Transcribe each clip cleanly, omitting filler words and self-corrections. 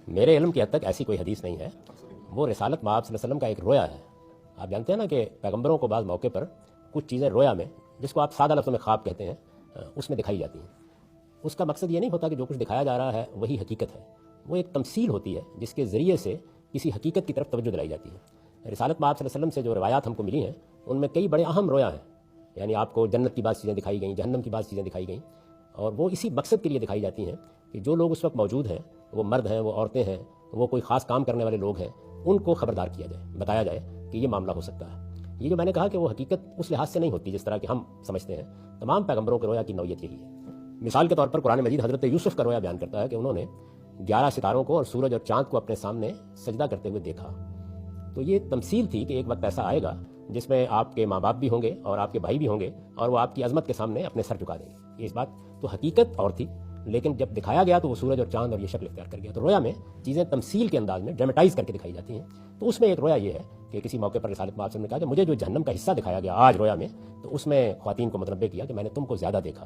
میرے علم کی حد تک ایسی کوئی حدیث نہیں ہے. وہ رسالت مآب صلی اللہ علیہ وسلم کا ایک رویا ہے. آپ جانتے ہیں نا کہ پیغمبروں کو بعض موقع پر کچھ چیزیں رویا میں، جس کو آپ سادہ لفظوں میں خواب کہتے ہیں، اس میں دکھائی جاتی ہیں. اس کا مقصد یہ نہیں ہوتا کہ جو کچھ دکھایا جا رہا ہے وہی حقیقت ہے. وہ ایک تمثیل ہوتی ہے جس کے ذریعے سے کسی حقیقت کی طرف توجہ دلائی جاتی ہے. رسالت مآب صلی اللہ علیہ وسلم سے جو روایات ہم کو ملی ہیں ان میں کئی بڑے اہم رویا ہیں. یعنی آپ کو جنت کی بعض چیزیں دکھائی گئیں، جہنم کی بعض چیزیں دکھائی گئیں، اور وہ اسی مقصد کے لیے دکھائی جاتی ہیں کہ جو لوگ اس وقت موجود ہیں، وہ مرد ہیں، وہ عورتیں ہیں، وہ کوئی خاص کام کرنے والے لوگ ہیں، ان کو خبردار کیا جائے، بتایا جائے کہ یہ معاملہ ہو سکتا ہے. یہ جو میں نے کہا کہ وہ حقیقت اس لحاظ سے نہیں ہوتی جس طرح کہ ہم سمجھتے ہیں. تمام پیغمبروں کے رویا کی نوعیت یہی ہے. مثال کے طور پر قرآن مجید حضرت یوسف کا رویا بیان کرتا ہے کہ انہوں نے 11 ستاروں کو اور سورج اور چاند کو اپنے سامنے سجدہ کرتے ہوئے دیکھا. تو یہ تمثیل تھی کہ ایک وقت ایسا آئے گا جس میں آپ کے ماں باپ بھی ہوں گے اور آپ کے بھائی بھی ہوں گے، اور وہ آپ کی عظمت کے سامنے اپنے سر جھکا دیں گے. یہ اس بات تو حقیقت اور تھی، لیکن جب دکھایا گیا تو وہ سورج اور چاند اور یہ شکل اختیار کر گیا. تو رویا میں چیزیں تمثیل کے انداز میں ڈرامٹائز کر کے دکھائی جاتی ہیں. تو اس میں ایک رویا یہ ہے کہ کسی موقع پر رسالت مآب نے کہا کہ مجھے جو جہنم کا حصہ دکھایا گیا آج رویا میں، تو اس میں خواتین کو متنبع کیا کہ میں نے تم کو زیادہ دیکھا.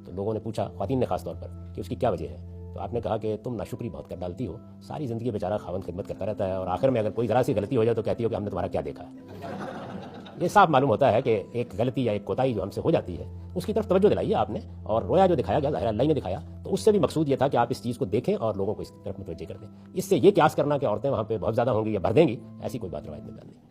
تو لوگوں نے پوچھا، خواتین نے خاص طور پر، کہ اس کی کیا وجہ ہے؟ تو آپ نے کہا کہ تم ناشکری بہت کر ڈالتی ہو، ساری زندگی بیچارہ خاوند خدمت کرتا رہتا ہے، اور آخر میں اگر کوئی ذرا سی غلطی ہو جائے تو کہتی ہو کہ ہم نے تمہارا کیا دیکھا ہے. یہ صاف معلوم ہوتا ہے کہ ایک غلطی یا ایک کوتاہی جو ہم سے ہو جاتی ہے اس کی طرف توجہ دلائیے آپ نے. اور رویا جو دکھایا گیا ظاہر اللہ نے دکھایا، تو اس سے بھی مقصود یہ تھا کہ آپ اس چیز کو دیکھیں اور لوگوں کو اس طرف متوجہ کر دیں. اس سے یہ قیاس کرنا کہ عورتیں وہاں پہ بہت زیادہ ہوں گی یا بھر دیں گی، ایسی کوئی بات روایت میں بیان نہیں.